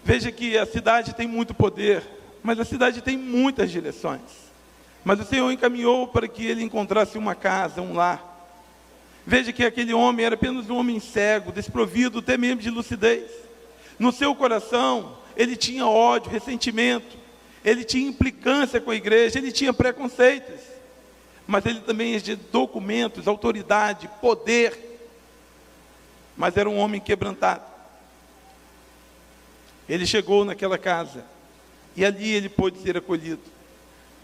Veja que a cidade tem muito poder, mas a cidade tem muitas direções. Mas o Senhor encaminhou para que ele encontrasse uma casa, um lar. Veja que aquele homem era apenas um homem cego, desprovido até mesmo de lucidez. No seu coração, ele tinha ódio, ressentimento, ele tinha implicância com a igreja, ele tinha preconceitos. Mas ele também tinha documentos, autoridade, poder. Mas era um homem quebrantado. Ele chegou naquela casa, e ali ele pôde ser acolhido.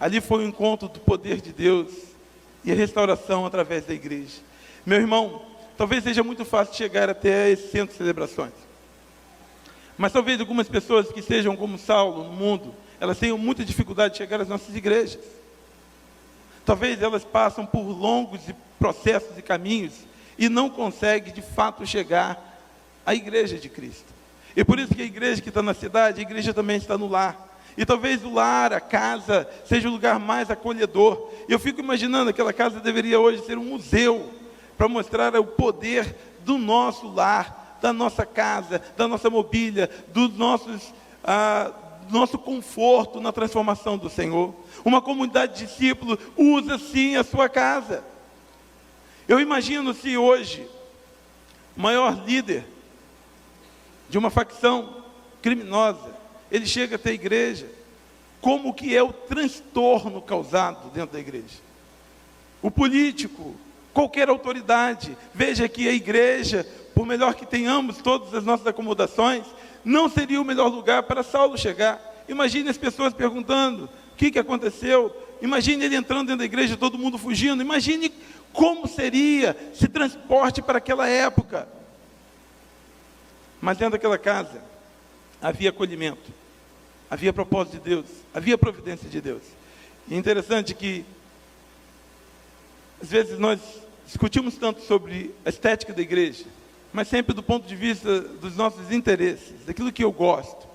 Ali foi o encontro do poder de Deus, e a restauração através da igreja. Meu irmão, talvez seja muito fácil chegar até esse centro de celebrações. Mas talvez algumas pessoas que sejam como Saulo no mundo, elas tenham muita dificuldade de chegar às nossas igrejas. Talvez elas passam por longos processos e caminhos, e não conseguem de fato chegar à igreja de Cristo. E por isso que a igreja que está na cidade, a igreja também está no lar. E talvez o lar, a casa, seja o lugar mais acolhedor. E eu fico imaginando, aquela casa deveria hoje ser um museu, para mostrar o poder do nosso lar, da nossa casa, da nossa mobília, do nosso conforto na transformação do Senhor. Uma comunidade de discípulos usa sim a sua casa. Eu imagino se hoje o maior líder de uma facção criminosa, ele chega até a igreja, como que é o transtorno causado dentro da igreja. O político, qualquer autoridade, veja que a igreja, por melhor que tenhamos todas as nossas acomodações, não seria o melhor lugar para Saulo chegar. Imagine as pessoas perguntando, o que aconteceu? Imagine ele entrando dentro da igreja, todo mundo fugindo. Imagine como seria esse transporte para aquela época. Mas dentro daquela casa, havia acolhimento, havia propósito de Deus, havia providência de Deus. E é interessante que, às vezes nós discutimos tanto sobre a estética da igreja, mas sempre do ponto de vista dos nossos interesses, daquilo que eu gosto.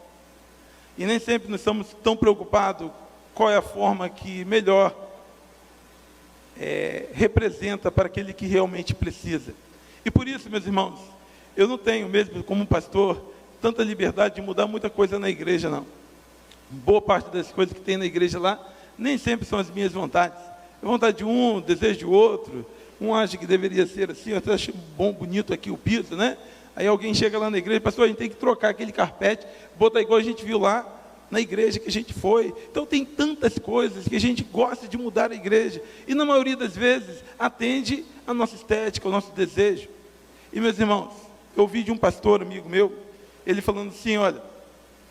E nem sempre nós estamos tão preocupados qual é a forma que melhor representa para aquele que realmente precisa. E por isso, meus irmãos, eu não tenho mesmo como pastor tanta liberdade de mudar muita coisa na igreja, não. Boa parte das coisas que tem na igreja lá, nem sempre são as minhas vontades. A vontade de um, o desejo de outro. Um acha que deveria ser assim, eu até acho bom, bonito aqui o piso, né? Aí alguém chega lá na igreja, pastor, a gente tem que trocar aquele carpete, botar igual a gente viu lá na igreja que a gente foi. Então tem tantas coisas que a gente gosta de mudar a igreja, e na maioria das vezes atende a nossa estética, ao nosso desejo. E meus irmãos, eu ouvi de um pastor amigo meu, ele falando assim, olha,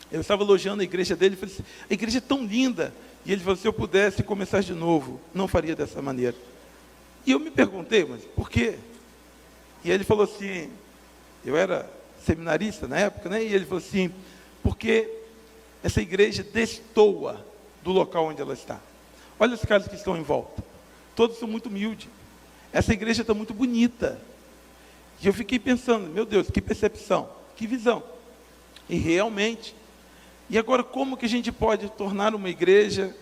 eu estava elogiando a igreja dele, ele falou assim, a igreja é tão linda, e ele falou, se eu pudesse começar de novo, não faria dessa maneira. E eu me perguntei, mas por quê? E ele falou assim, eu era seminarista na época, né? E ele falou assim, porque essa igreja destoa do local onde ela está. Olha os caras que estão em volta, todos são muito humildes. Essa igreja está muito bonita. E eu fiquei pensando, meu Deus, que percepção, que visão. E realmente, e agora como que a gente pode tornar uma igreja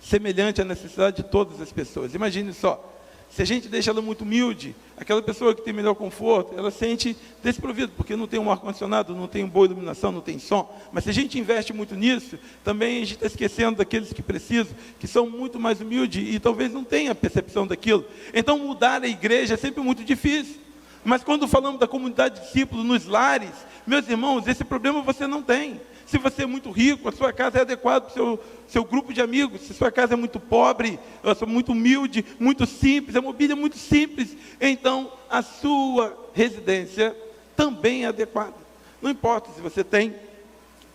semelhante à necessidade de todas as pessoas? Imagine só, se a gente deixa ela muito humilde, aquela pessoa que tem melhor conforto, ela sente desprovida, porque não tem um ar-condicionado, não tem boa iluminação, não tem som. Mas se a gente investe muito nisso, também a gente está esquecendo daqueles que precisam, que são muito mais humildes e talvez não tenham a percepção daquilo. Então mudar a igreja é sempre muito difícil. Mas quando falamos da comunidade de discípulos nos lares, meus irmãos, esse problema você não tem. Se você é muito rico, a sua casa é adequada para o seu grupo de amigos. Se a sua casa é muito pobre, muito humilde, muito simples, a mobília é muito simples, então a sua residência também é adequada. Não importa se você tem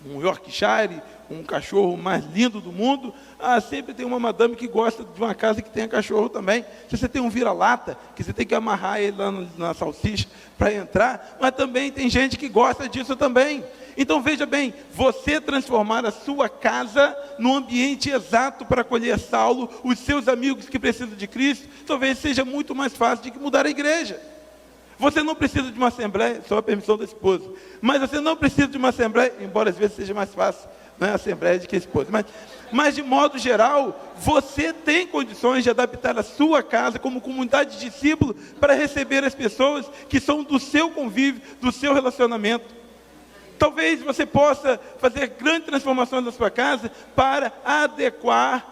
um Yorkshire, um cachorro mais lindo do mundo, sempre tem uma madame que gosta de uma casa que tenha cachorro também. Se você tem um vira-lata, que você tem que amarrar ele lá na salsicha para entrar, mas também tem gente que gosta disso também. Então veja bem, você transformar a sua casa no ambiente exato para acolher Saulo, os seus amigos que precisam de Cristo, talvez seja muito mais fácil do que mudar a igreja. Você não precisa de uma assembleia, só a permissão da esposa, mas você não precisa de uma assembleia, embora às vezes seja mais fácil, não é a assembleia de que a esposa, mas de modo geral, você tem condições de adaptar a sua casa como comunidade de discípulos para receber as pessoas que são do seu convívio, do seu relacionamento. Talvez você possa fazer grandes transformações na sua casa para adequar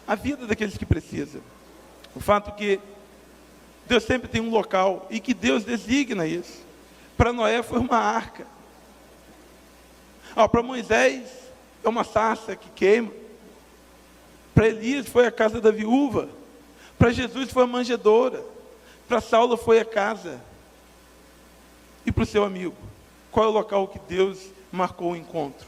a vida daqueles que precisam. O fato que Deus sempre tem um local e que Deus designa isso. Para Noé foi uma arca. Para Moisés é uma sarça que queima. Para Elias foi a casa da viúva. Para Jesus foi a manjedoura. Para Saulo foi a casa. E para o seu amigo, qual é o local que Deus marcou o encontro?